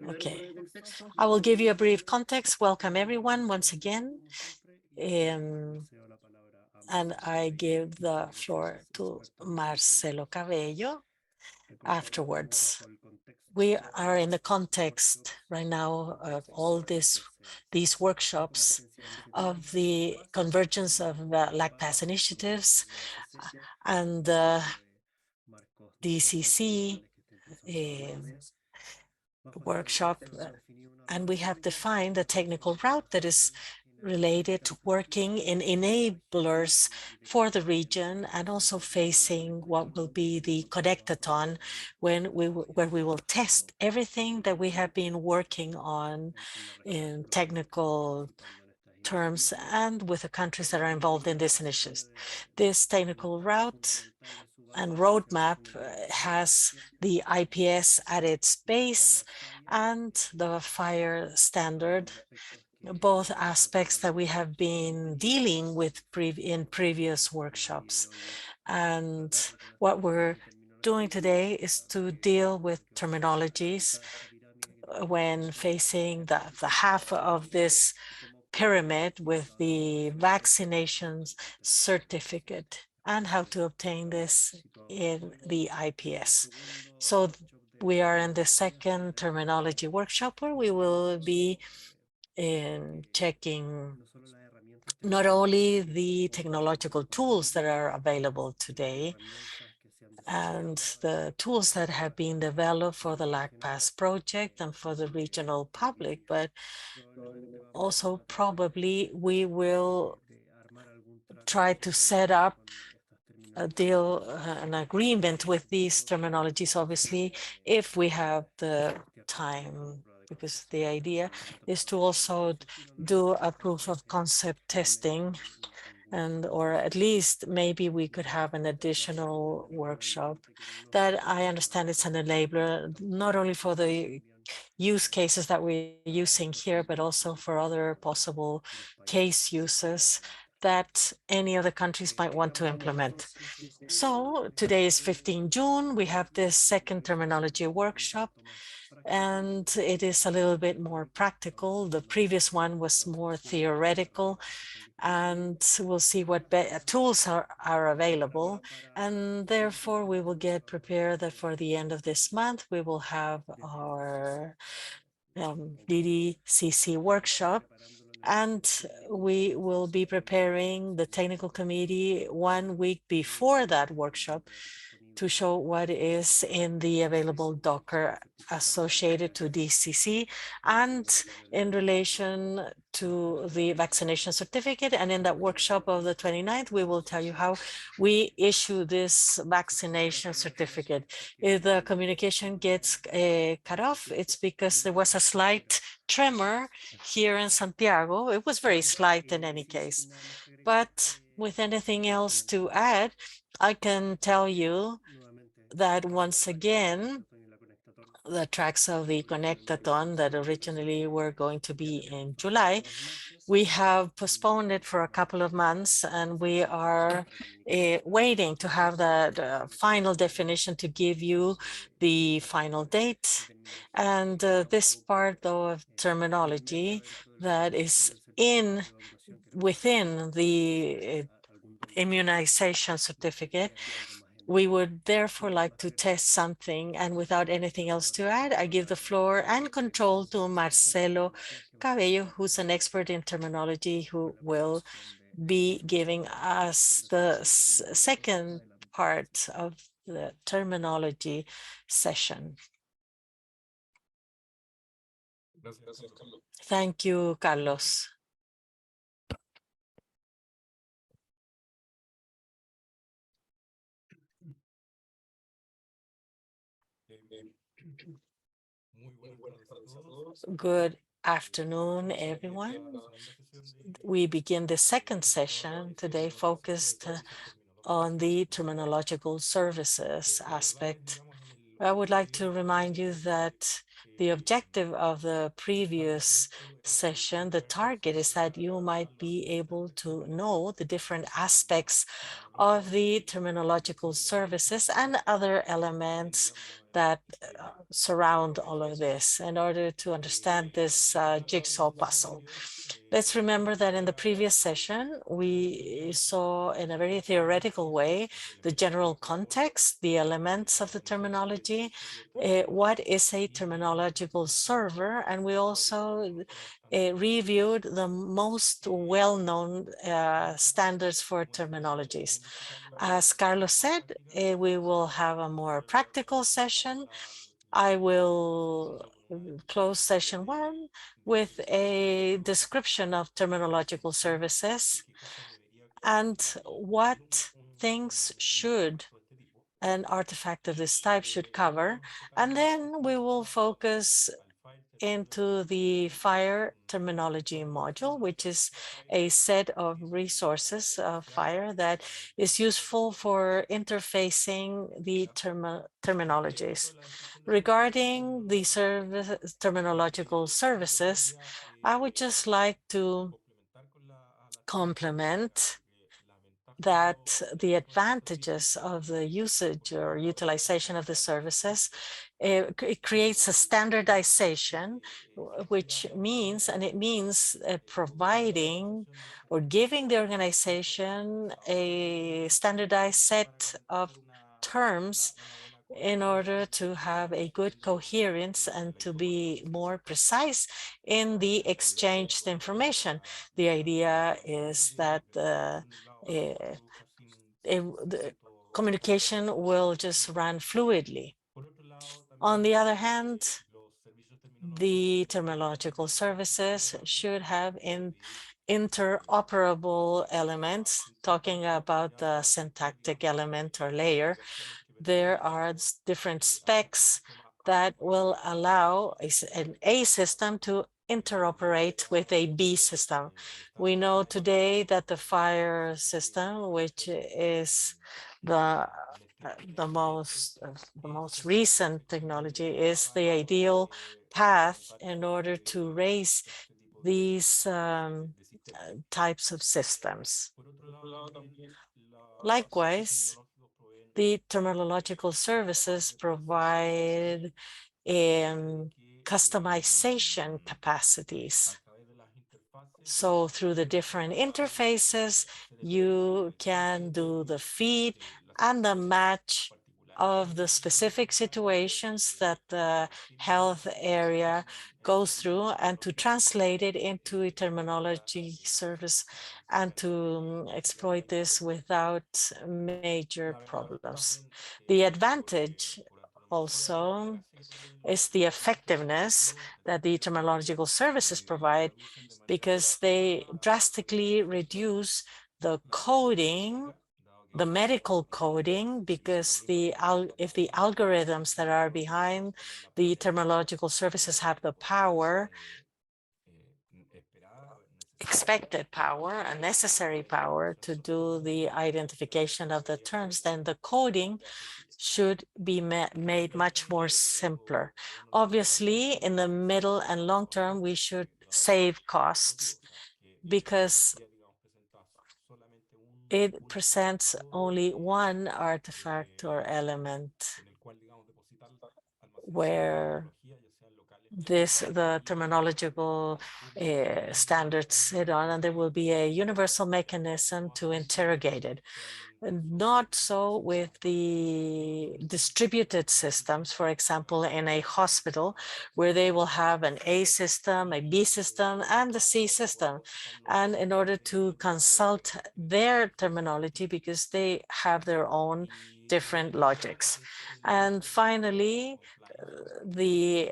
Okay, I will give you a brief context. Welcome everyone once again. And I give the floor to Marcelo Cabello afterwards. We are in the context right now of all these workshops of the convergence of LACPASS initiatives and DCC workshop, and we have defined a technical route that is related to working in enablers for the region and also facing what will be the connectathon where we will test everything that we have been working on in technical terms and with the countries that are involved in this initiative. This technical route and roadmap has the IPS at its base and the fire standard, both aspects that we have been dealing with in previous workshops. And what we're doing today is to deal with terminologies when facing the half of this pyramid with the vaccinations certificate and how to obtain this in the IPS. So we are in the second terminology workshop where we will be checking not only the technological tools that are available today and the tools that have been developed for the LACPASS project and for the regional public, but also probably we will try to set up a deal, an agreement with these terminologies, obviously, if we have the time, because the idea is to also do a proof of concept testing, and or at least maybe we could have an additional workshop that I understand it's an enabler, not only for the use cases that we're using here, but also for other possible case uses that any other countries might want to implement. So today is 15 June. We have this second terminology workshop, and it is a little bit more practical. The previous one was more theoretical, and we'll see what tools are available. And therefore, we will get prepared that for the end of this month, we will have our DDCC workshop, and we will be preparing the technical committee 1 week before that workshop to show what is in the available Docker associated to DCC and in relation to the vaccination certificate. And in that workshop of the 29th, we will tell you how we issue this vaccination certificate. If the communication gets cut off, it's because there was a slight tremor here in Santiago. It was very slight in any case. But with anything else to add, I can tell you that once again, the tracks of the Connectathon that originally were going to be in July, we have postponed it for a couple of months, and we are waiting to have that final definition to give you the final date. And this part, though, of terminology that is within the immunization certificate, we would therefore like to test something. And without anything else to add, I give the floor and control to Marcelo Cabello, who's an expert in terminology, who will be giving us the second part of the terminology session. Thank you, Carlos. Good afternoon, everyone. We begin the second session today focused on the terminological services aspect. I would like to remind you that The objective of the previous session, the target is that you might be able to know the different aspects of the terminological services and other elements that surround all of this in order to understand this jigsaw puzzle. Let's remember that in the previous session, we saw in a very theoretical way the general context, the elements of the terminology, what is a terminological server, and we also reviewed the most well-known standards for terminologies. As Carlos said, we will have a more practical session. I will close session one with a description of terminological services and what things should an artifact of this type should cover. And then we will focus into the FIRE terminology module, which is a set of resources of FIRE that is useful for interfacing the terminologies. Regarding the terminological services, I would just like to complement that the advantages of the usage or utilization of the services, it creates a standardization, which means, and it means providing or giving the organization a standardized set of terms in order to have a good coherence and to be more precise in the exchanged information. The idea is that the communication will just run fluidly. On the other hand, the terminological services should have interoperable elements, talking about the syntactic element or layer. There are different specs that will allow an A system to interoperate with a B system. We know today that the FIRE system, which is the most recent technology, is the ideal path in order to raise these types of systems. Likewise, the terminological services provide customization capacities. So through the different interfaces, you can do the feed and the match of the specific situations that the health area goes through, and to translate it into a terminology service and to exploit this without major problems. The advantage also is the effectiveness that the terminological services provide, because they drastically reduce the coding, the medical coding, because if the algorithms that are behind the terminological services have the power, expected power and necessary power to do the identification of the terms, then the coding should be made much more simpler. Obviously, in the middle and long term, we should save costs because it presents only one artifact or element where the terminological standards sit on, and there will be a universal mechanism to interrogate it. And not so with the distributed systems, for example, in a hospital, where they will have an A system, a B system, and the C system. And in order to consult their terminology, because they have their own different logics. And finally, the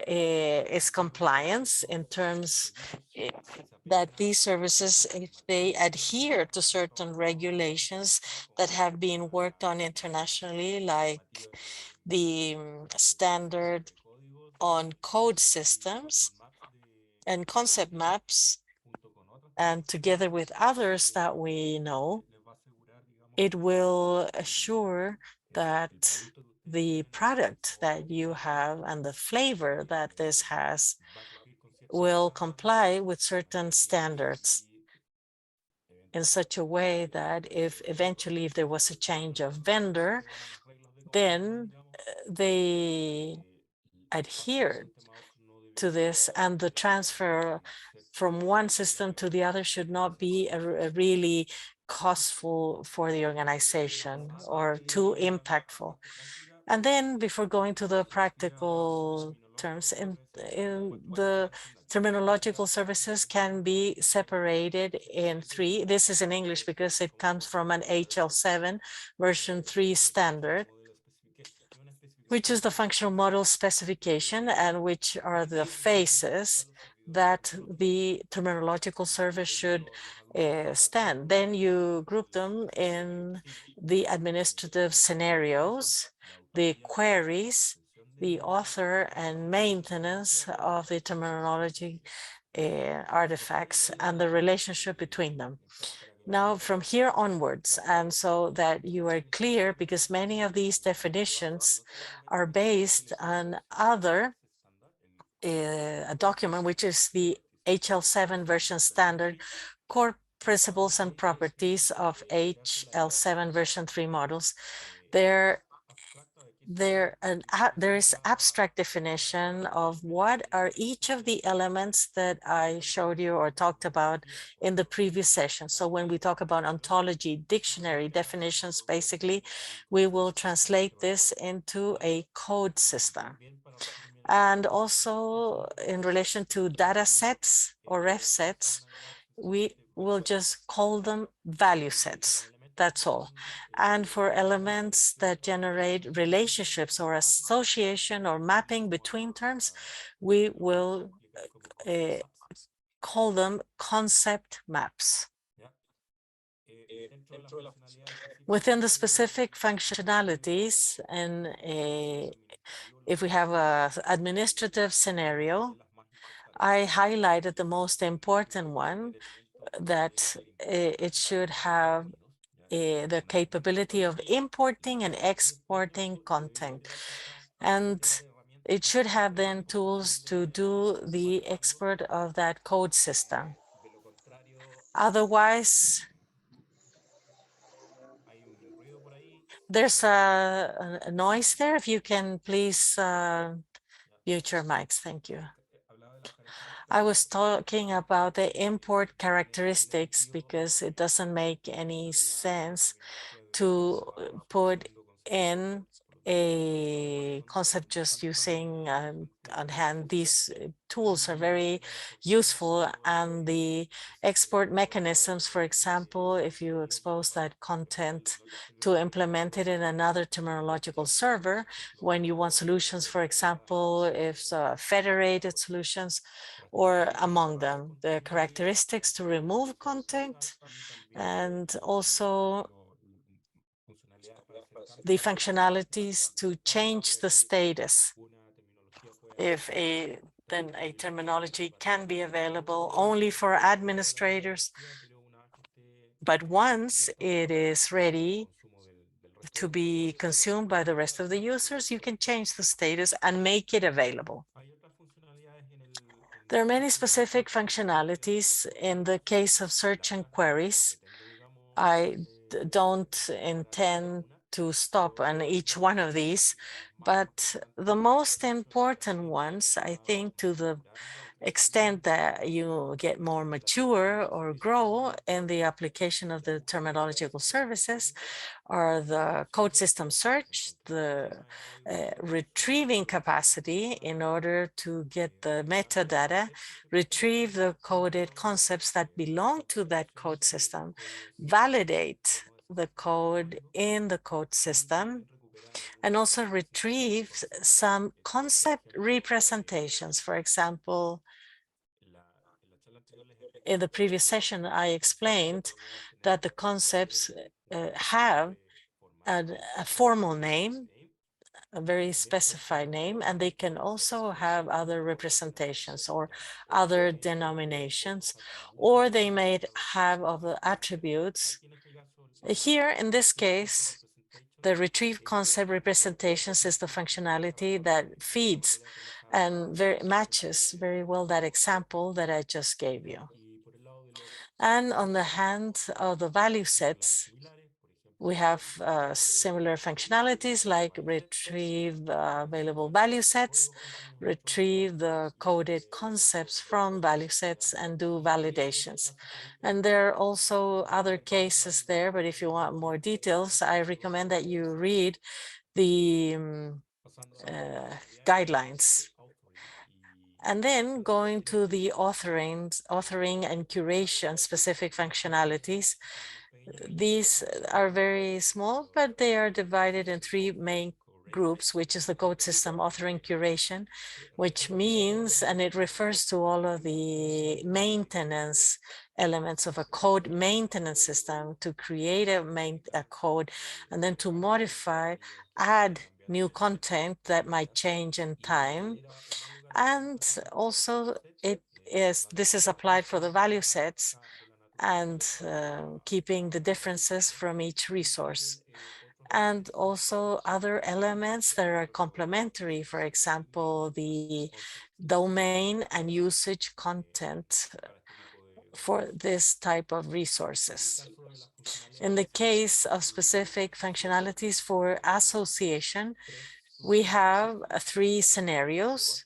is compliance in terms that these services, if they adhere to certain regulations that have been worked on internationally, like the standard on code systems and concept maps, and together with others that we know, it will assure that the product that you have and the flavor that this has will comply with certain standards in such a way that if eventually if there was a change of vendor, then they adhered to this, and the transfer from one system to the other should not be a really costful for the organization or too impactful. And then before going to the practical terms, in the terminological services can be separated in three. This is in English because it comes from an HL7 version 3 standard, which is the functional model specification and which are the phases that the terminological service should stand. Then you group them in the administrative scenarios, the queries, the author and maintenance of the terminology artifacts and the relationship between them. Now from here onwards, and so that you are clear, because many of these definitions are based on other a document, which is the HL7 version standard core principles and properties of HL7 version 3 models. There is abstract definition of what are each of the elements that I showed you or talked about in the previous session. So when we talk about ontology, dictionary definitions, basically, we will translate this into a code system. And also in relation to data sets or ref sets, we will just call them value sets. That's all. And for elements that generate relationships or association or mapping between terms, we will call them concept maps. Within the specific functionalities, and if we have an administrative scenario, I highlighted the most important one, that it should have the capability of importing and exporting content. And it should have then tools to do the export of that code system. Otherwise, there's a noise there. If you can please mute your mics. Thank you. I was talking about the import characteristics because it doesn't make any sense to put in a concept just using on hand. These tools are very useful, and the export mechanisms, for example, if you expose that content to implement it in another terminological server, when you want solutions, for example, if federated solutions, or among them, the characteristics to remove content, and also the functionalities to change the status. If then a terminology can be available only for administrators, but once it is ready to be consumed by the rest of the users, you can change the status and make it available. There are many specific functionalities. In the case of search and queries, I don't intend to stop on each one of these, but the most important ones, I think, to the extent that you get more mature or grow in the application of the terminological services, are the code system search, the retrieving capacity in order to get the metadata, retrieve the coded concepts that belong to that code system, validate the code in the code system, and also retrieve some concept representations. For example, in the previous session, I explained that the concepts have a formal name, a very specified name, and they can also have other representations or other denominations, or they may have other attributes. Here, in this case, The retrieve concept representations is the functionality that feeds and matches very well that example that I just gave you. And on the hand of the value sets, we have similar functionalities like retrieve available value sets, retrieve the coded concepts from value sets, and do validations. And there are also other cases there, but if you want more details, I recommend that you read the guidelines. And then going to the authoring and curation specific functionalities. These are very small, but they are divided in three main groups, which is the code system authoring curation, which means, and it refers to all of the maintenance elements of a code maintenance system to create a code and then to modify, add new content that might change in time. And also this is applied for the value sets and keeping the differences from each resource. And also other elements that are complementary, for example, the domain and usage content for this type of resources. In the case of specific functionalities for association, we have three scenarios,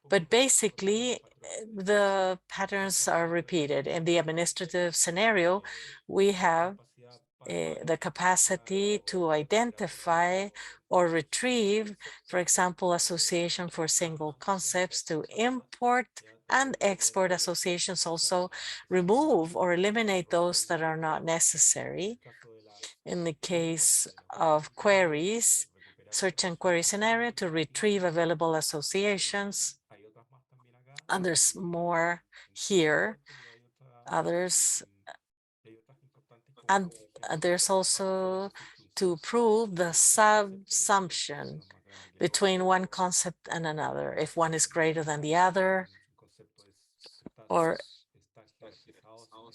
but basically the patterns are repeated. In the administrative scenario, we have the capacity to identify or retrieve, for example, association for single concepts, to import and export associations, also remove or eliminate those that are not necessary. In the case of queries, search and query scenario, to retrieve available associations. And there's more here, others. And there's also to prove the subsumption between one concept and another, if one is greater than the other, or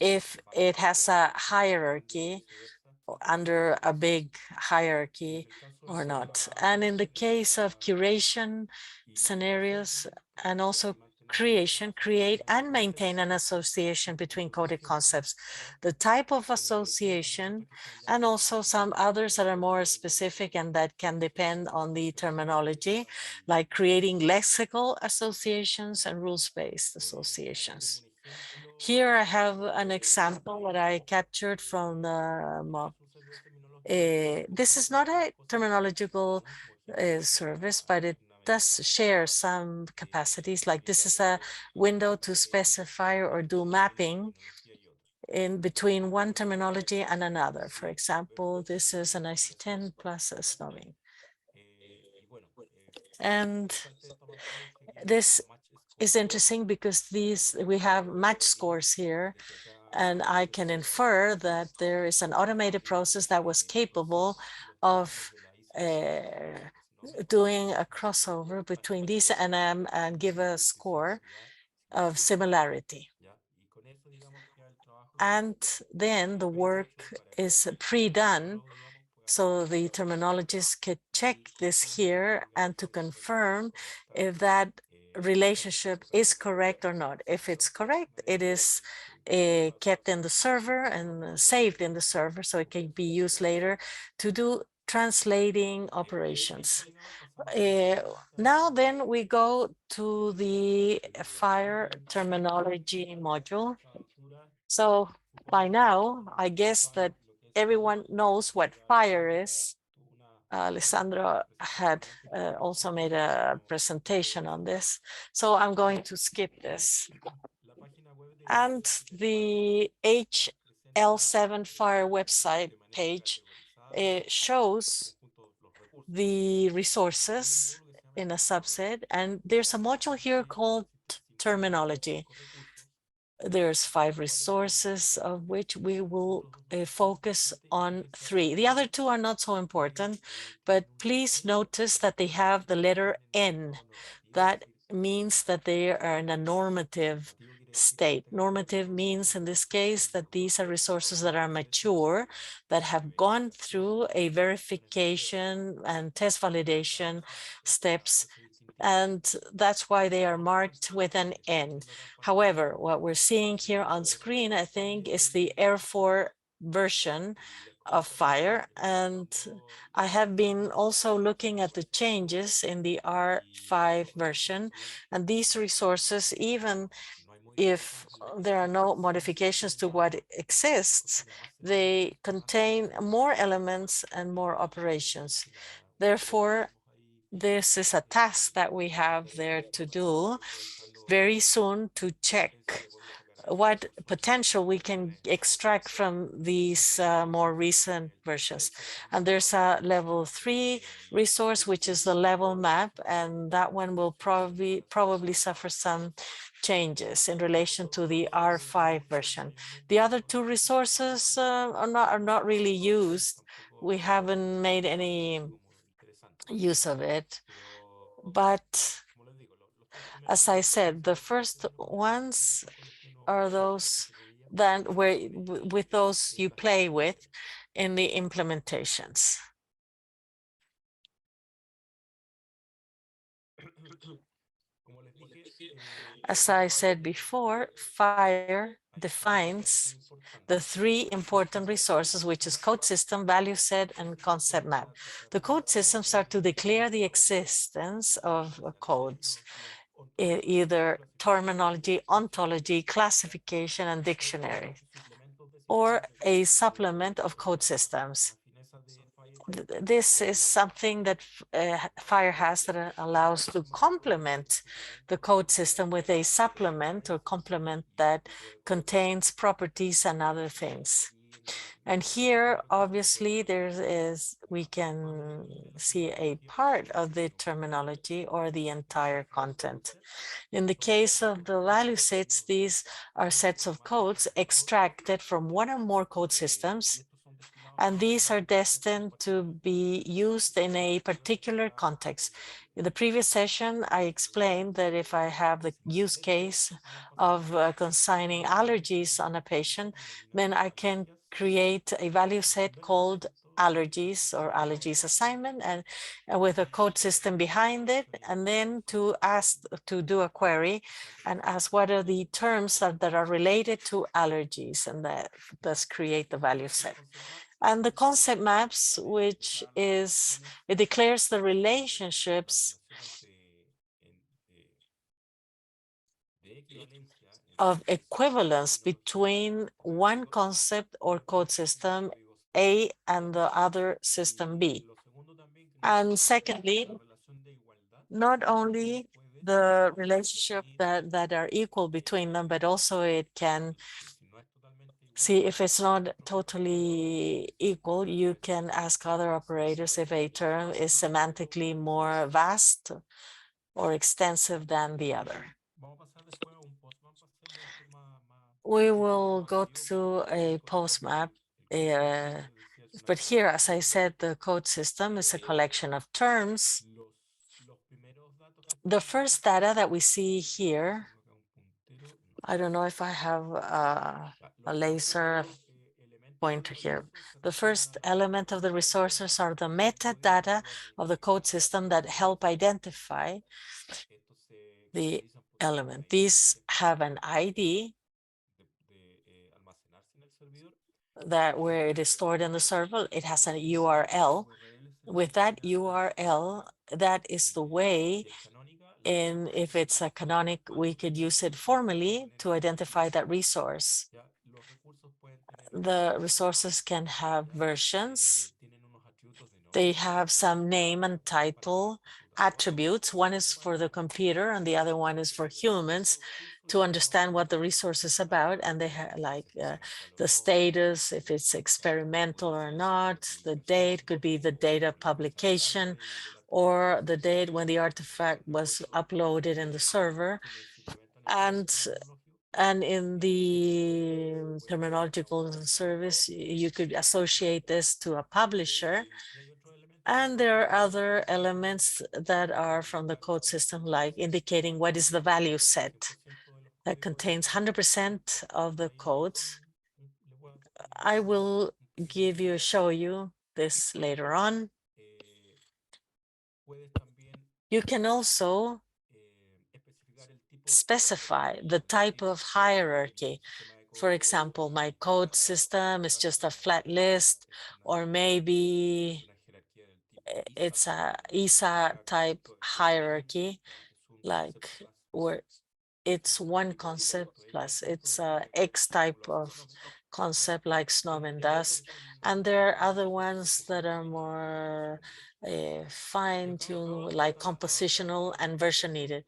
if it has a hierarchy under a big hierarchy or not. And in the case of curation scenarios and also create and maintain an association between coded concepts, the type of association, and also some others that are more specific and that can depend on the terminology, like creating lexical associations and rules-based associations. Here I have an example that I captured from the mock. This is not a terminological service, but it does share some capacities. Like this is a window to specify or do mapping in between one terminology and another. For example, this is an IC10 plus a snobbing. And this is interesting because we have match scores here, and I can infer that there is an automated process that was capable of doing a crossover between these and give a score of similarity. And then the work is pre-done, so the terminologists could check this here and to confirm if that relationship is correct or not. If it's correct, it is kept in the server and saved in the server, so it can be used later to do translating operations. Now then we go to the fire terminology module. So by now, I guess that everyone knows what fire is. Alessandro had also made a presentation on this, so I'm going to skip this. And the HL7 fire website page shows the resources in a subset, and there's a module here called terminology. There's 5 resources, of which we will focus on 3. The other 2 are not so important, but please notice that they have the letter N. That means that they are in a normative state. Normative means in this case that these are resources that are mature, that have gone through a verification and test validation steps, and that's why they are marked with an N. However, what we're seeing here on screen, I think, is the R4 version of FIRE, and I have been also looking at the changes in the R5 version, and these resources, even if there are no modifications to what exists, they contain more elements and more operations. Therefore, this is a task that we have there to do very soon, to check what potential we can extract from these more recent versions. And there's a level 3 resource, which is the level map, and that one will probably suffer some changes in relation to the R5 version. The other two resources are not really used. We haven't made any use of it, but as I said, the first ones are those that with those you play with in the implementations. As I said before, FIRE defines the three important resources, which is code system, value set, and concept map. The code systems are to declare the existence of codes, either terminology, ontology, classification, and dictionary, or a supplement of code systems. This is something that FIRE has that allows to complement the code system with a supplement or complement that contains properties and other things. And here, obviously, we can see a part of the terminology or the entire content. In the case of the value sets, these are sets of codes extracted from one or more code systems, and these are destined to be used in a particular context. In the previous session, I explained that if I have the use case of consigning allergies on a patient, then I can create a value set called allergies or allergies assignment, and with a code system behind it, and then to ask to do a query and ask what are the terms that are related to allergies, and that thus create the value set. And the concept maps, which is, it declares the relationships of equivalence between one concept or code system A and the other system B. And secondly, not only the relationship that are equal between them, but also it can see if it's not totally equal, you can ask other operators if a term is semantically more vast or extensive than the other. We will go to a post map, but here, as I said, the code system is a collection of terms. The first data that we see here, I don't know if I have a laser pointer here. The first element of the resources are the metadata of the code system that help identify the element. These have an ID that where it is stored in the server, it has a URL. With that URL, that is the way in, if it's a canonic, we could use it formally to identify that resource. The resources can have versions. They have some name and title attributes. One is for the computer and the other one is for humans to understand what the resource is about. And they have like the status, if it's experimental or not. The date could be the date of publication or the date when the artifact was uploaded in the server. And in the terminological service, you could associate this to a publisher. And there are other elements that are from the code system, like indicating what is the value set. that contains 100% of the codes. I will show you this later on. You can also specify the type of hierarchy. For example, my code system is just a flat list, or maybe it's a ISA type hierarchy, like where it's one concept plus it's a X type of concept like Snowman does. And there are other ones that are more fine-tuned, like compositional and version needed.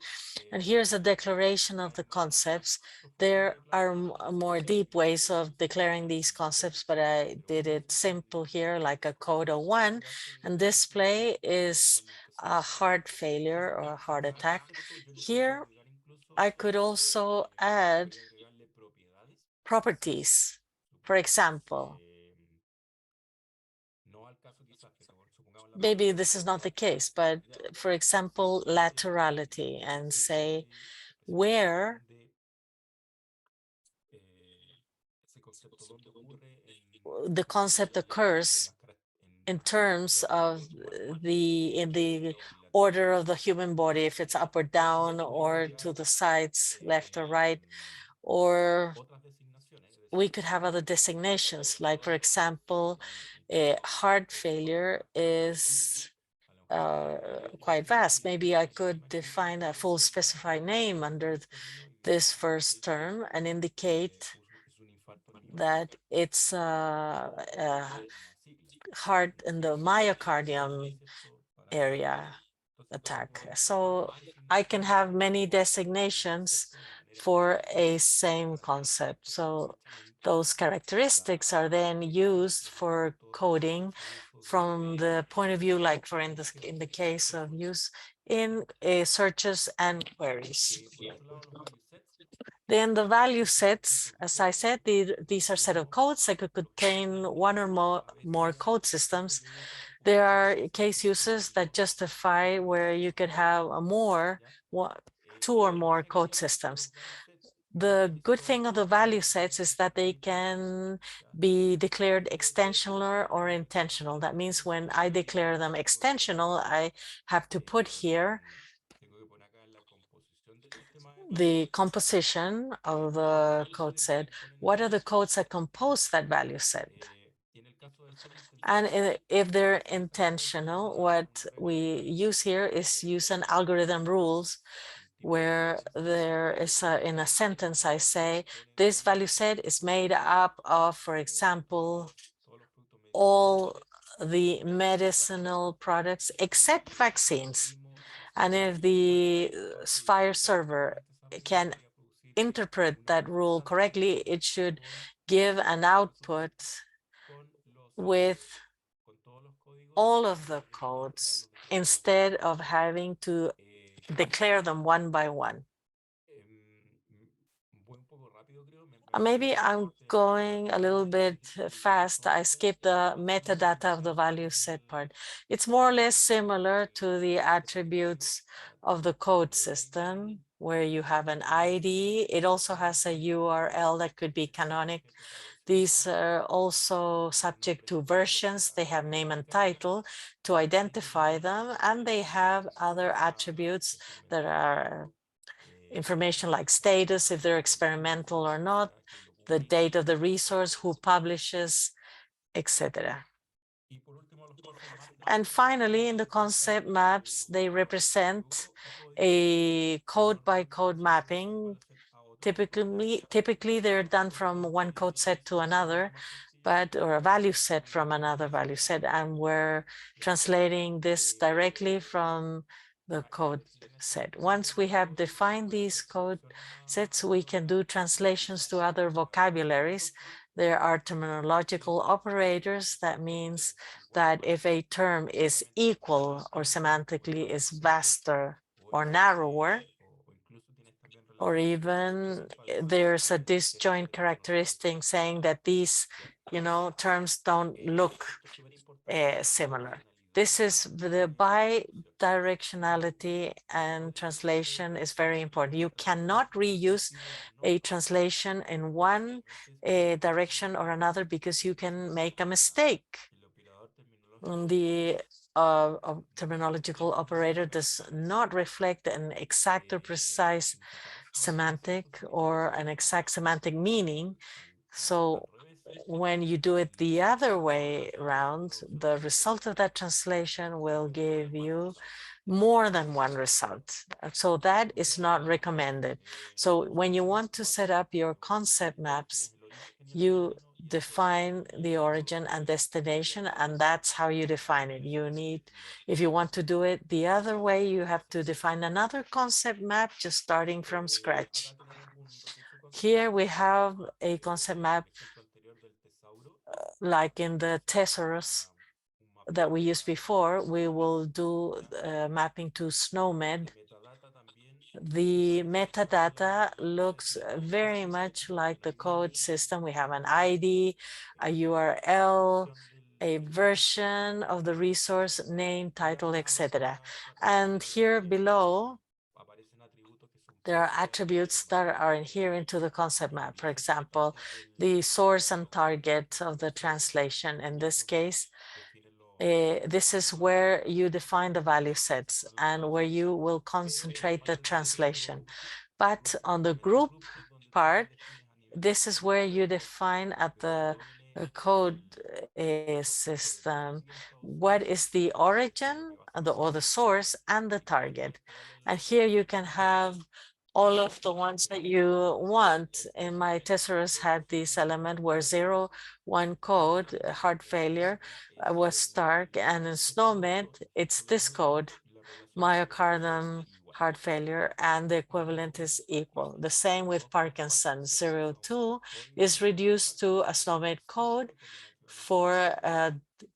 And here's a declaration of the concepts. There are more deep ways of declaring these concepts, but I did it simple here, like a code of one. And display is a heart failure or a heart attack. Here, I could also add properties. For example, maybe this is not the case, but for example, laterality, and say where the concept occurs in terms of in the order of the human body, if it's up or down or to the sides, left or right, or we could have other designations, like for example, heart failure is quite vast. Maybe I could define a full specified name under this first term and indicate that it's heart in the myocardium area attack. So I can have many designations for a same concept. So those characteristics are then used for coding from the point of view, like for in the case of use in searches and queries. Then the value sets, as I said, these are set of codes that could contain one or more code systems. There are case uses that justify where you could have two or more code systems. The good thing of the value sets is that they can be declared extensional or intentional. That means when I declare them extensional, I have to put here the composition of the code set. What are the codes that compose that value set? And if they're intentional, what we use here is use an algorithm rules where there is in a sentence, I say, this value set is made up of, for example, all the medicinal products except vaccines. And if the fire server can interpret that rule correctly, it should give an output with all of the codes instead of having to declare them one by one. Maybe I'm going a little bit fast. I skipped the metadata of the value set part. It's more or less similar to the attributes of the code system where you have an ID. It also has a URL that could be canonic. These are also subject to versions. They have name and title to identify them, and they have other attributes that are information like status, if they're experimental or not, the date of the resource, who publishes, etc. And finally, in the concept maps, they represent a code by code mapping. Typically, they're done from one code set to another, or a value set from another value set, and we're translating this directly from the code set. Once we have defined these code sets, we can do translations to other vocabularies. There are terminological operators. That means that if a term is equal or semantically is vaster or narrower, or even there's a disjoint characteristic saying that these, terms don't look similar. This is the bi-directionality, and translation is very important. You cannot reuse a translation in one direction or another because you can make a mistake. The terminological operator does not reflect an exact or precise semantic or an exact semantic meaning. So when you do it the other way around, the result of that translation will give you more than one result. So that is not recommended. So when you want to set up your concept maps, you define the origin and destination, and that's how you define it. You need, if you want to do it the other way, you have to define another concept map, just starting from scratch. Here we have a concept map like in the thesaurus that we used before. We will do mapping to SNOMED. The metadata looks very much like the code system. We have an ID, a URL, a version of the resource, name, title, etc. And here below, there are attributes that are inherent to the concept map. For example, the source and target of the translation. In this case, this is where you define the value sets and where you will concentrate the translation. But on the group part, this is where you define at the code system what is the origin or the source and the target. And here you can have all of the ones that you want. In my thesaurus had this element where 0, 1 code, heart failure, was Stark, and in SNOMED, it's this code, myocardium, heart failure, and the equivalent is equal. The same with Parkinson's. 02 is reduced to a SNOMED code for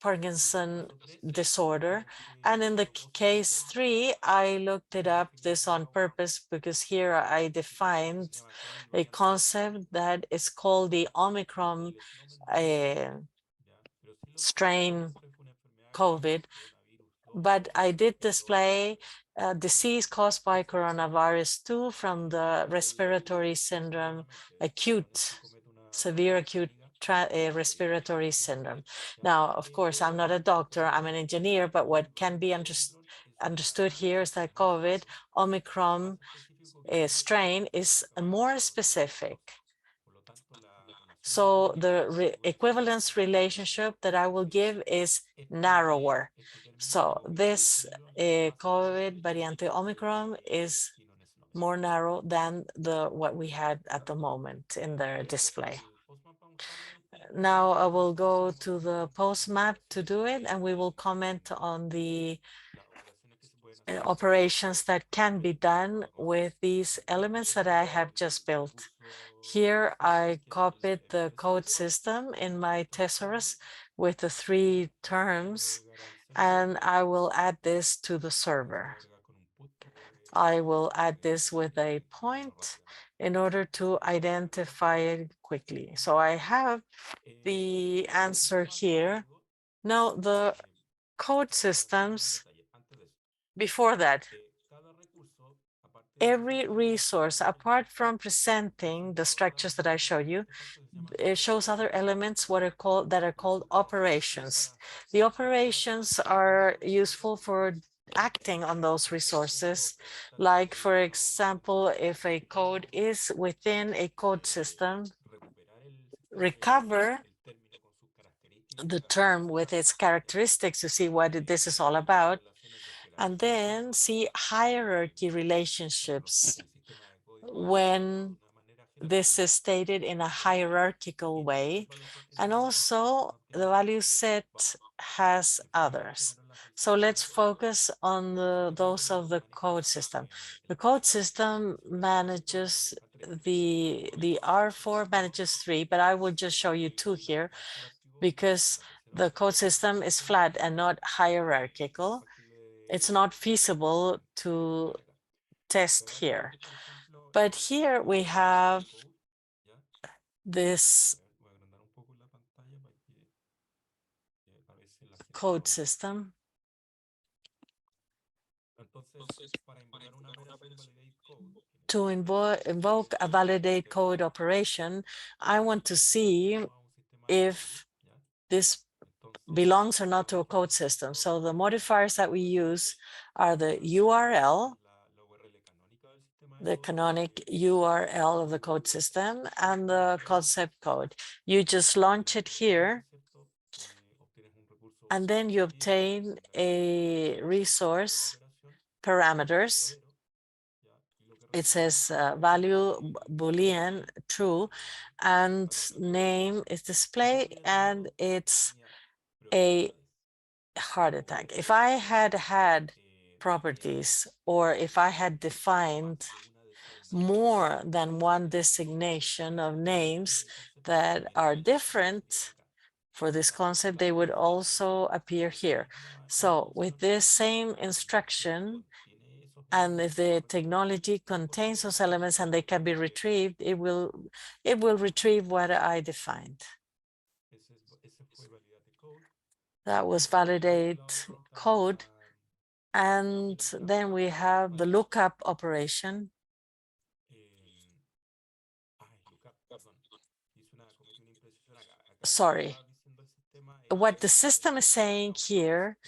Parkinson disorder. And in the case 3, I looked it up this on purpose because here I defined a concept that is called the Omicron strain COVID, but I did display disease caused by coronavirus 2 from the respiratory syndrome, severe acute respiratory syndrome. Now, of course, I'm not a doctor, I'm an engineer, but what can be understood here is that COVID Omicron strain is more specific. So the equivalence relationship that I will give is narrower. So this COVID variante Omicron is more narrow than what we had at the moment in the display. Now I will go to the post map to do it, and we will comment on the operations that can be done with these elements that I have just built. Here I copied the code system in my thesaurus with the 3 terms, and I will add this to the server. I will add this with a point in order to identify it quickly. So I have the answer here. Now the code systems, before that, every resource, apart from presenting the structures that I showed you, it shows other elements that are called operations. The operations are useful for acting on those resources. Like, for example, if a code is within a code system, recover the term with its characteristics to see what this is all about, and then see hierarchy relationships when this is stated in a hierarchical way. And also the value set has others. So let's focus on those of the code system. The code system manages the R4 manages 3, but I will just show you 2 here because the code system is flat and not hierarchical. It's not feasible to test here. But here we have this code system. To invoke a validate code operation, I want to see if this belongs or not to a code system. So the modifiers that we use are the URL, the canonic URL of the code system, and the concept code. You just launch it here, and then you obtain a resource parameters. It says value Boolean true, and name is display, and it's a heart attack. If I had had properties, or if I had defined more than one designation of names that are different for this concept, they would also appear here. So with this same instruction, and if the technology contains those elements and they can be retrieved, it will retrieve what I defined. That was validate code. And then we have the lookup operation. Sorry. What the system is saying here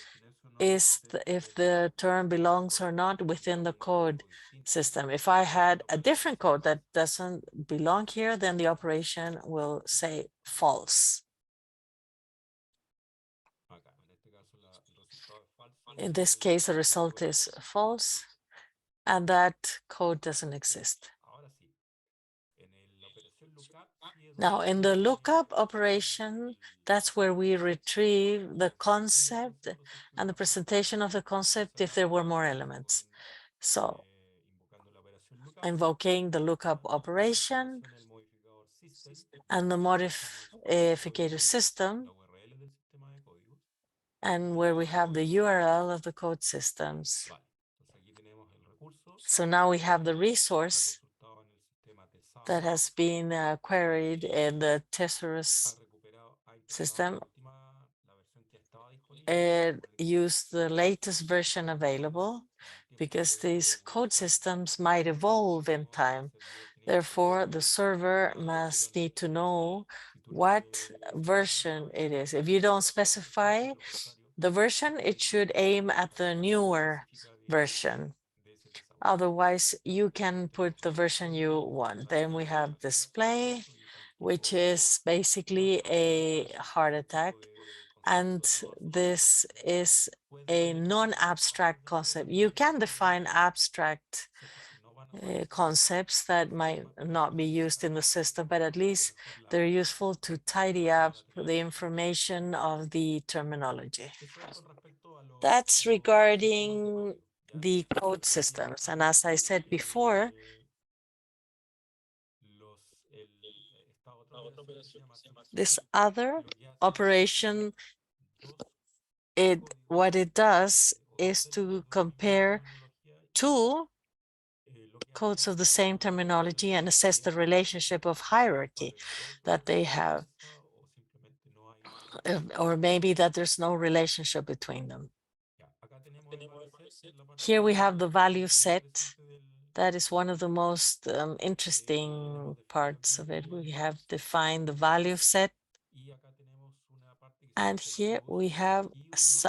is if the term belongs or not within the code system. If I had a different code that doesn't belong here, then the operation will say false. In this case, the result is false, and that code doesn't exist. Now, in the lookup operation, that's where we retrieve the concept and the presentation of the concept if there were more elements. So, invoking the lookup operation and the modifier system, and where we have the URL of the code systems. So now we have the resource that has been queried in the Thesaurus system. It used the latest version available because these code systems might evolve in time. Therefore, the server must need to know what version it is. If you don't specify the version, it should aim at the newer version. Otherwise, you can put the version you want. Then we have display, which is basically a heart attack. And this is a non-abstract concept. You can define abstract concepts that might not be used in the system, but at least they're useful to tidy up the information of the terminology. That's regarding the code systems. And as I said before, this other operation, what it does is to compare two codes of the same terminology and assess the relationship of hierarchy that they have, or maybe that there's no relationship between them. Here we have the value set. That is one of the most interesting parts of it. We have defined the value set. And here we have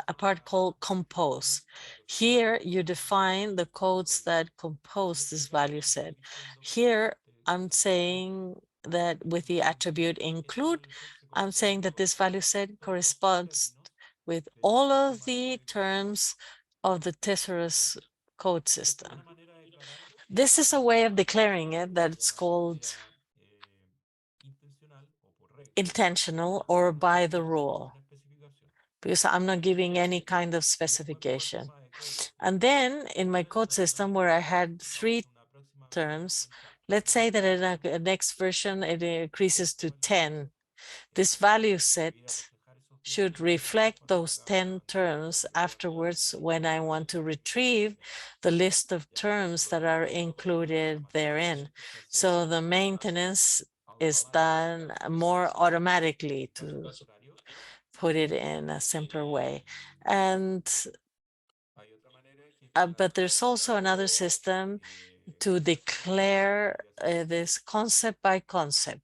a part called compose. Here you define the codes that compose this value set. Here I'm saying that with the attribute include, I'm saying that this value set corresponds with all of the terms of the Thesaurus code system. This is a way of declaring it that it's called intentional or by the rule, because I'm not giving any kind of specification. And then in my code system where I had 3 terms, let's say that in a next version it increases to 10. This value set should reflect those 10 terms afterwards when I want to retrieve the list of terms that are included therein. So the maintenance is done more automatically, to put it in a simpler way. And but there's also another system to declare this concept by concept.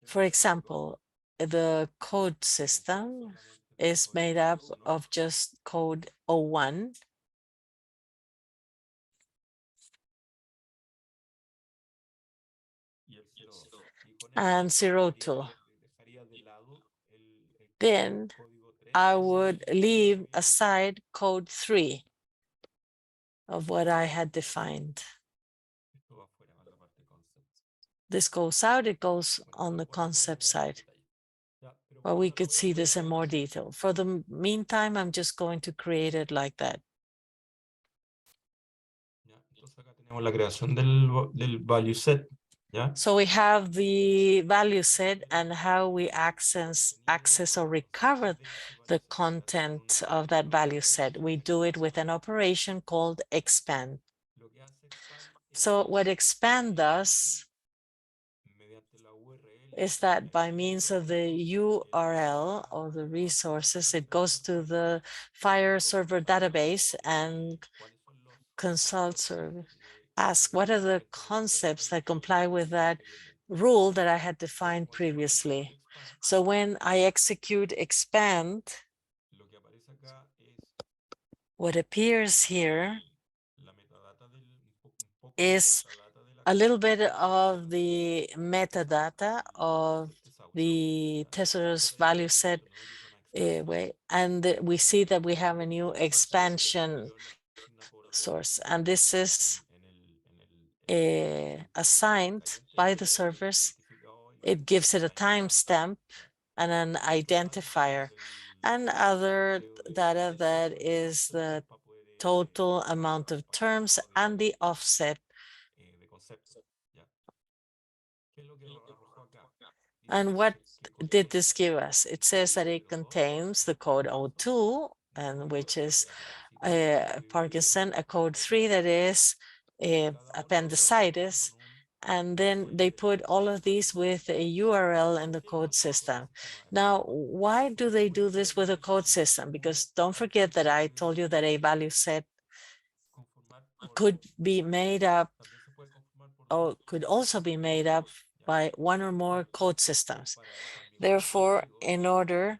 For example, the code system is made up of just code 01 and 02. Then I would leave aside code 3 of what I had defined. This goes out, it goes on the concept side. But we could see this in more detail. For the meantime, I'm just going to create it like that. Tenemos la creación del value set. ¿Ya? So we have the value set and how we access or recover the content of that value set. We do it with an operation called expand. So what expand does is that by means of the URL or the resources, it goes to the Fire server database and consults or asks what are the concepts that comply with that rule that I had defined previously. So when I execute expand, what appears here is a little bit of the metadata of the Thesaurus value set way, and we see that we have a new expansion source, and this is assigned by the servers. It gives it a timestamp and an identifier and other data that is the total amount of terms and the offset. And what did this give us? It says that it contains the code 02, and which is Parkinson, a code 3 that is appendicitis, and then they put all of these with a URL in the code system. Now, why do they do this with a code system? Because don't forget that I told you that a value set could be made up or could also be made up by one or more code systems. Therefore, in order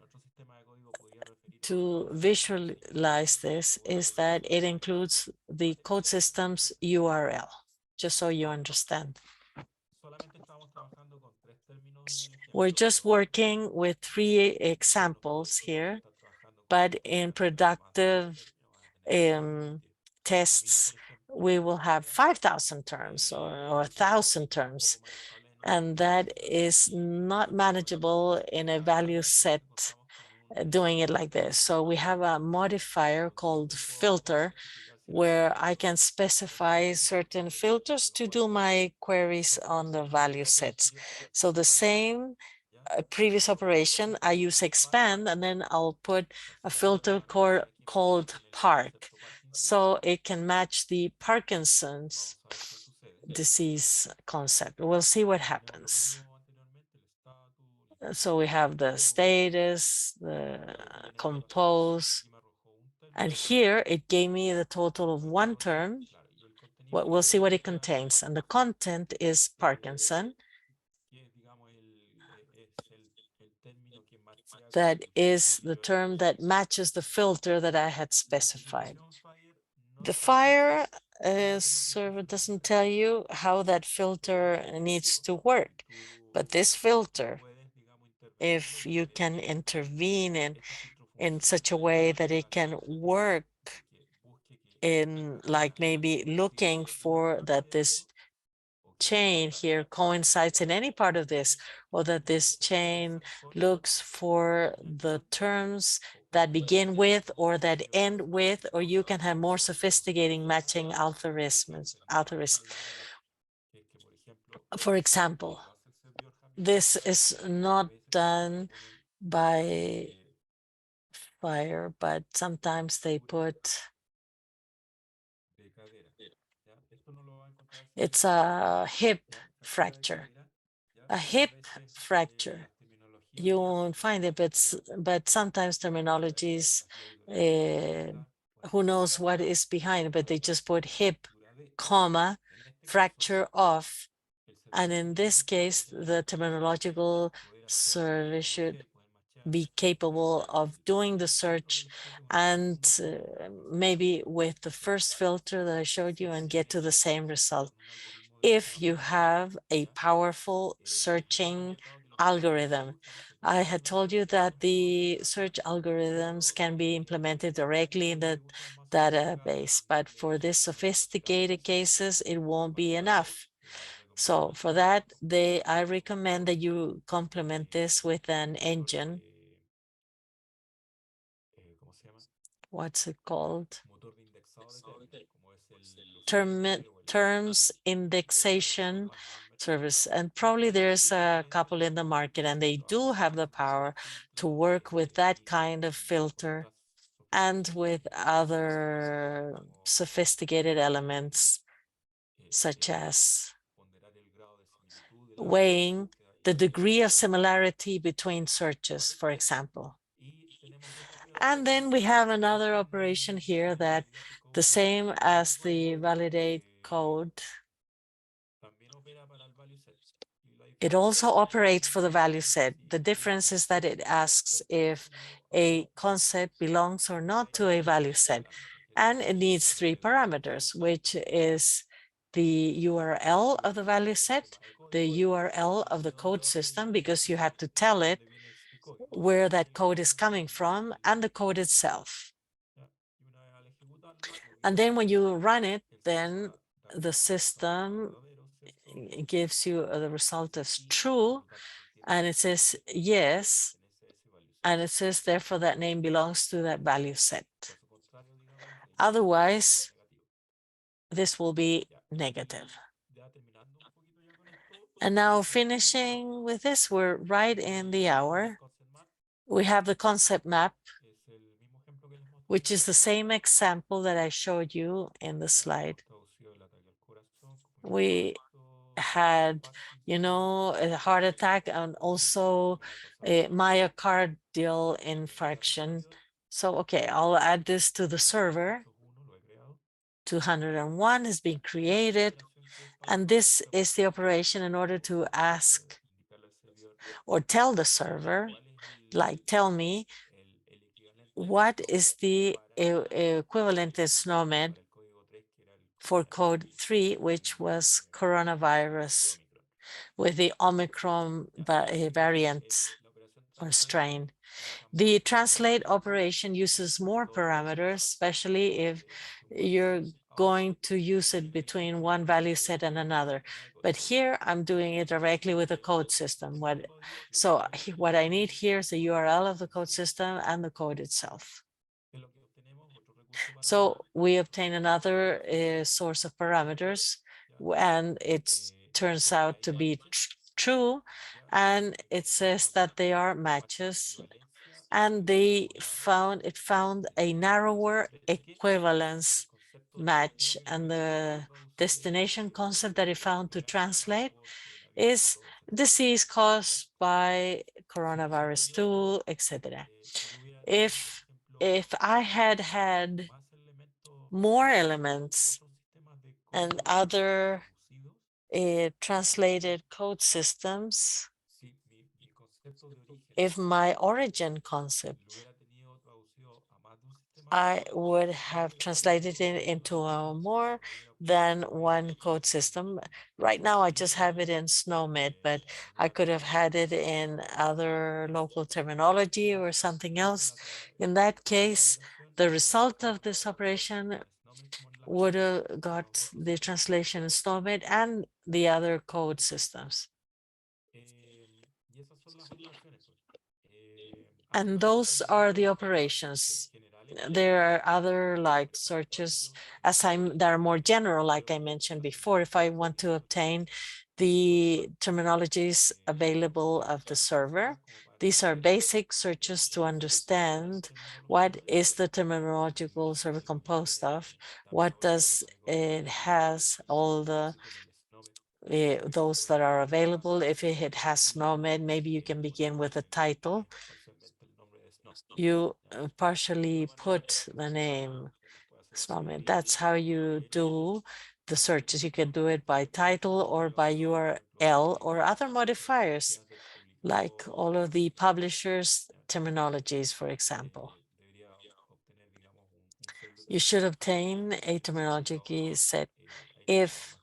to visualize this is that it includes the code system's URL, just so you understand. We're just working with 3 examples here, but in productive tests, we will have 5,000 terms or 1,000 terms, and that is not manageable in a value set doing it like this. So we have a modifier called filter where I can specify certain filters to do my queries on the value sets. So the same previous operation, I use expand, and then I'll put a filter called park. So it can match the Parkinson's disease concept. We'll see what happens. So we have the status, the compose, and here it gave me the total of 1 term. We'll see what it contains. And the content is Parkinson. That is the term that matches the filter that I had specified. The Fire server doesn't tell you how that filter needs to work, but this filter, if you can intervene in such a way that it can work in like maybe looking for that this chain here coincides in any part of this, or that this chain looks for the terms that begin with or that end with, or you can have more sophisticating matching algorithms. For example, this is not done by Fire, but sometimes they put it's a hip fracture. A hip fracture, you won't find it, but sometimes terminologies who knows what is behind, but they just put hip, comma, fracture of. And in this case, the terminological service should be capable of doing the search and maybe with the first filter that I showed you and get to the same result. If you have a powerful searching algorithm, I had told you that the search algorithms can be implemented directly in the database, but for this sophisticated cases, it won't be enough. So for that, I recommend that you complement this with an engine. What's it called? Terms indexation service. And probably there's a couple in the market and they do have the power to work with that kind of filter and with other sophisticated elements such as weighing the degree of similarity between searches, for example. And then we have another operation here that the same as the validate code, it also operates for the value set. The difference is that it asks if a concept belongs or not to a value set. And it needs 3 parameters, which is the URL of the value set, the URL of the code system, because you have to tell it where that code is coming from, and the code itself. And then when you run it, then the system gives you the result as true, and it says yes, and it says therefore that name belongs to that value set. Otherwise, this will be negative. And now finishing with this, we're right in the hour. We have the concept map, which is the same example that I showed you in the slide. We had, a heart attack and also a myocardial infarction. So, okay, I'll add this to the server. 201 has been created. And this is the operation in order to ask or tell the server, like tell me what is the equivalent in SNOMED for code 3, which was coronavirus with the Omicron variant or strain. The translate operation uses more parameters, especially if you're going to use it between one value set and another. But here I'm doing it directly with the code system. What I need here is the URL of the code system and the code itself. So we obtain another source of parameters, and it turns out to be true, and it says that they are matches, and it found a narrower equivalence match, and the destination concept that it found to translate is disease caused by coronavirus 2, etc. If I had more elements and other translated code systems, if my origin concept, I would have translated it into a more than one code system. Right now, I just have it in SNOMED, but I could have had it in other local terminology or something else. In that case, the result of this operation would have got the translation in SNOMED and the other code systems. And those are the operations. There are other like searches that are more general, like I mentioned before. If I want to obtain the terminologies available of the server, these are basic searches to understand what is the terminological server composed of, what does it has all the those that are available. If it has SNOMED, maybe you can begin with a title. You partially put the name SNOMED. That's how you do the searches. You can do it by title or by URL or other modifiers, like all of the publishers' terminologies, for example. You should obtain a terminology set if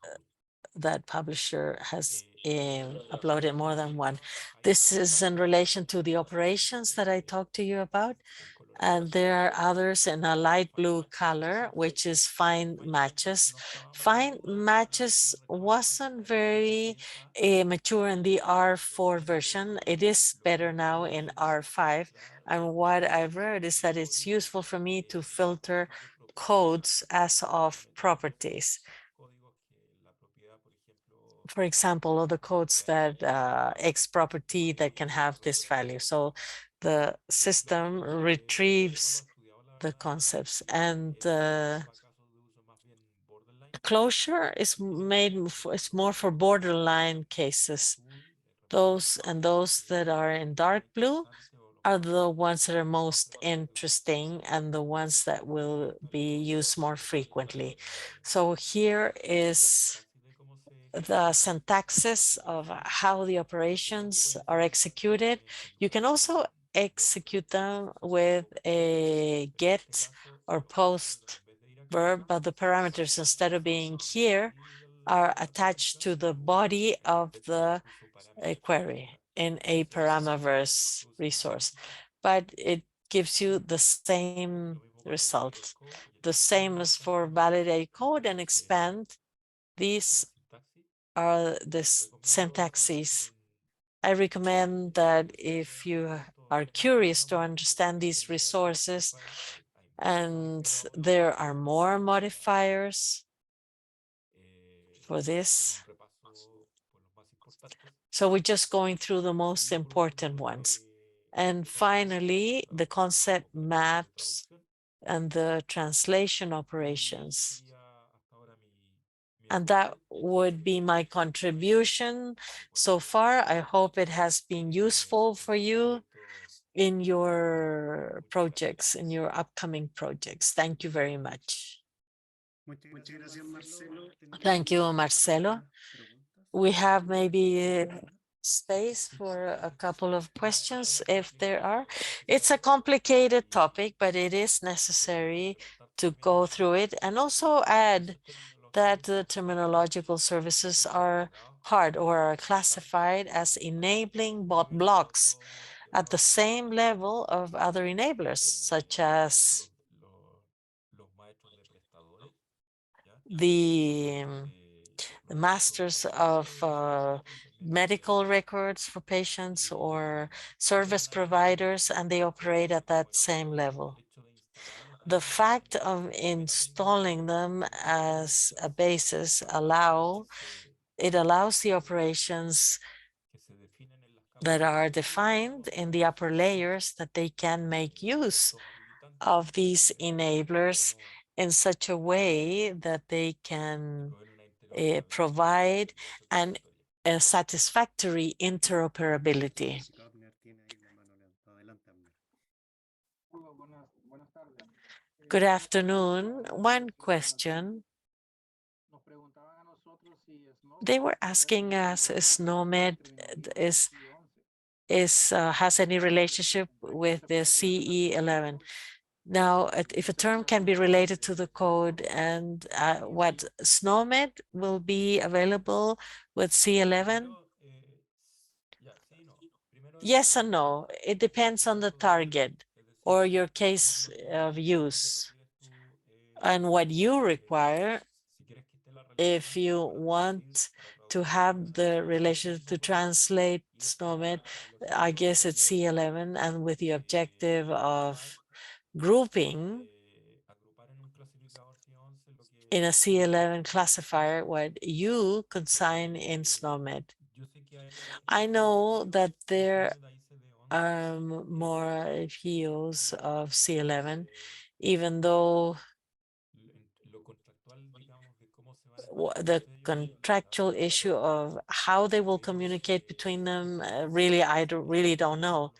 that publisher has uploaded more than one. This is in relation to the operations that I talked to you about. And there are others in a light blue color, which is find matches. Find matches wasn't very mature in the R4 version. It is better now in R5. And what I've read is that it's useful for me to filter codes as of properties. For example, all the codes that X property that can have this value. So the system retrieves the concepts, and closure is it's more for borderline cases. Those that are in dark blue are the ones that are most interesting and the ones that will be used more frequently. So here is the syntaxes of how the operations are executed. You can also execute them with a get or post verb, but the parameters, instead of being here, are attached to the body of the query in a parameterverse resource, but it gives you the same result. The same as for validate code and expand. These are the syntaxes. I recommend that if you are curious to understand these resources, and there are more modifiers for this. So we're just going through the most important ones. And finally, the concept maps and the translation operations. And that would be my contribution so far. I hope it has been useful for you in your projects, in your upcoming projects. Thank you very much. Thank you, Marcelo. We have maybe space for a couple of questions if there are. It's a complicated topic, but it is necessary to go through it and also add that the terminological services are part or are classified as enabling blocks at the same level of other enablers, such as the masters of medical records for patients or service providers, and they operate at that same level. The fact of installing them as a basis allows the operations that are defined in the upper layers that they can make use of these enablers in such a way that they can provide an a satisfactory interoperability. Good afternoon. One question. They were asking us if SNOMED has any relationship with the CE11. Now, if a term can be related to the code, and what SNOMED will be available with C11? Yes and no. It depends on the target or your case of use and what you require. If you want to have the relation to translate SNOMED, I guess it's C11, and with the objective of grouping in a C11 classifier what you consign in SNOMED. I know that there are more views of C11, even though the contractual issue of how they will communicate between them, really, I really don't know,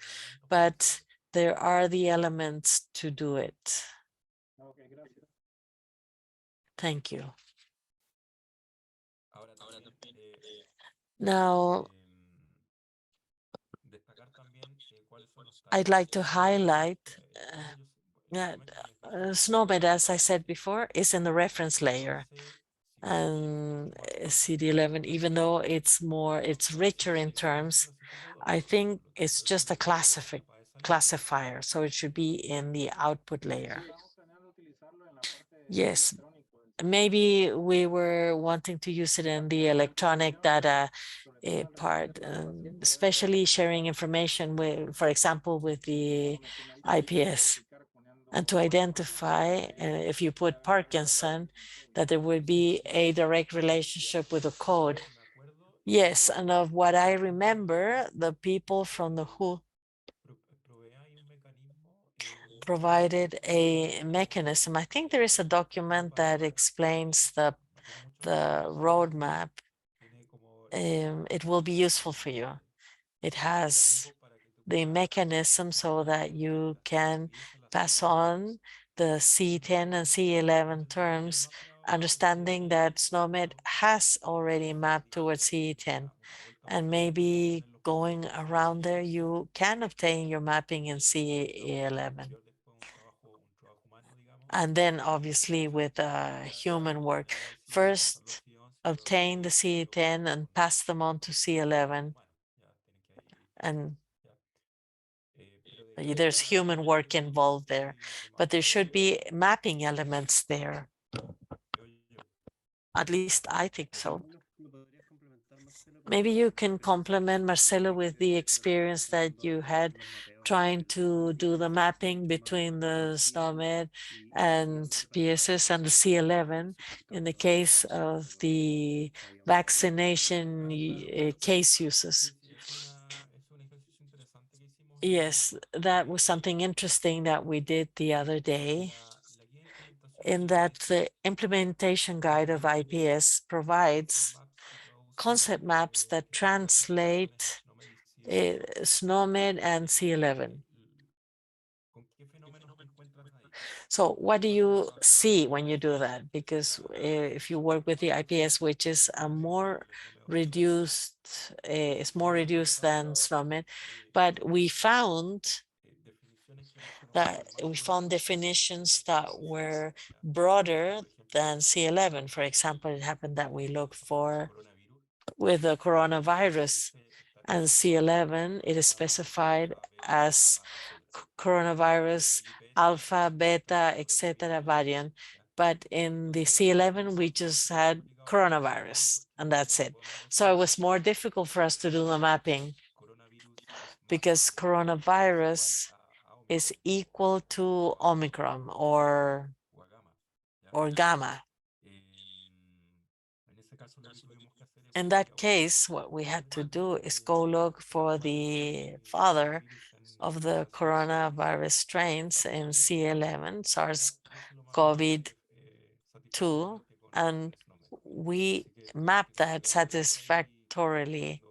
but there are the elements to do it. Thank you. Ahora también Now, destacar también cuáles son los I'd types. like to highlight Como ellos, that SNOMED en este caso SNOMED, as I said before, is in the reference no layer. sé si And CD4 CD11, even though it's richer in es un terms, clasificador, I think por lo it's tanto eso just a debería ser una capa de salida. classifier, so it should be in the output layer. Yes, maybe we were wanting to use it in the electronic data part, especially sharing information with, for example, with the IPS, and to identify if you put Parkinson, that there would be a direct relationship with the Yo de code. lo que me acuerdo, Yes, and of what I remember, the people from the WHO provee ahí un mecanismo provided a mechanism. I think there is a document that explains me acuerdo mucho de the la roadmap. tiene como It will be useful for you. It has mecanismos para que tú the puedas mechanism so pasar that you las can C10 a las pass C11. on the C10 and C11 El terms, mapa understanding that SNOMED C11 has already quizás mapped sería towards darle C10. una vuelta a And C11 y maybe poner los going parámetros around there, C11. you can obtain your mapping in Luego C11. posterior después un trabajo humano, digamos, And then obviously with human work, first obtain the C10 and pass them on to C11. And there's human work involved there, but there should be mapping elements there. At least I think so. Maybe you can complement Marcelo with the experience that you had trying to do the mapping between the SNOMED and PSS and the C11 in the case of the vaccination case uses. Yes, that was something interesting that we did the other day, in that the implementation guide of IPS provides concept maps that translate SNOMED and C11. So what do you see when you do that? Because if you work with the IPS, which is a more reduced, it's more reduced than SNOMED, but we found definitions that were broader than C11. For example, it happened that we looked for with the coronavirus, and C11, it is specified as coronavirus alpha, beta, etc. variant. But in the C11, we just had coronavirus, and that's it. So it was more difficult for us to do the mapping because coronavirus is equal to Omicron or Gamma. In that case, what we had to do is go look for the father of the coronavirus strains in C11, SARS-CoV-2, and we mapped that satisfactorily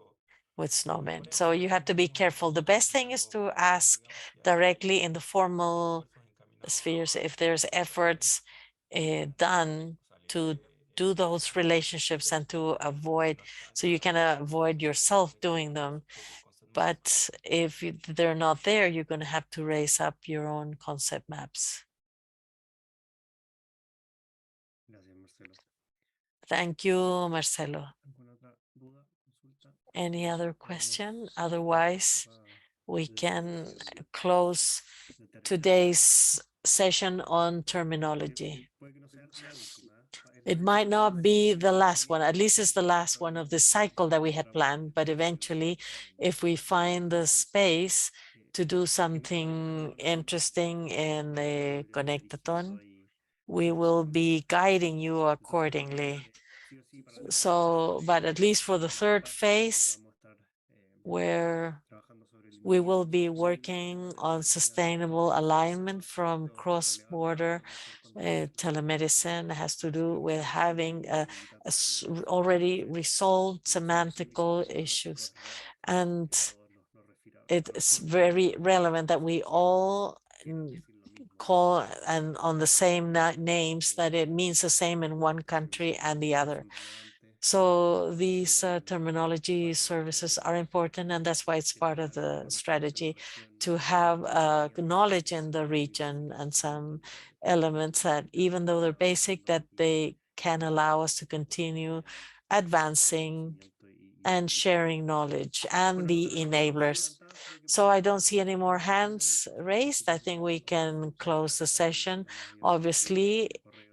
with SNOMED. So you have to be careful. The best thing is to ask directly in the formal spheres if there's efforts done to do those relationships and to avoid, so you can avoid yourself doing them. But if they're not there, you're going to have to raise up your own concept maps. Thank you, Marcelo. Any other question? Otherwise, we can close today's session on terminology. It might not be the last one, at least it's the last one of the cycle that we had planned, but eventually, if we find the space to do something interesting in the Connectathon, we will be guiding you accordingly. So, but at least for the third phase, where we will be working on sustainable alignment from cross-border telemedicine. It has to do with having already resolved semantical issues. And it's very relevant that we all call and on the same names, that it means the same in one country and the other. So these terminology services are important, and that's why it's part of the strategy to have knowledge in the region and some elements that, even though they're basic, that they can allow us to continue advancing and sharing knowledge and the enablers. So I don't see any more hands raised. I think we can close the session. Obviously,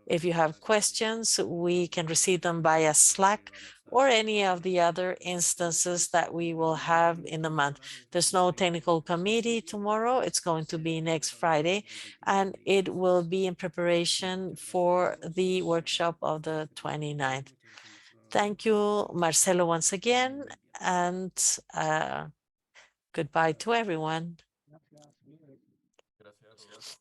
if you have questions, we can receive them via Slack or any of the other instances that we will have in the month. There's no technical committee tomorrow. It's going to be next Friday, and it will be in preparation for the workshop of the 29th. Thank you, Marcelo, once again, and goodbye to everyone. Gracias.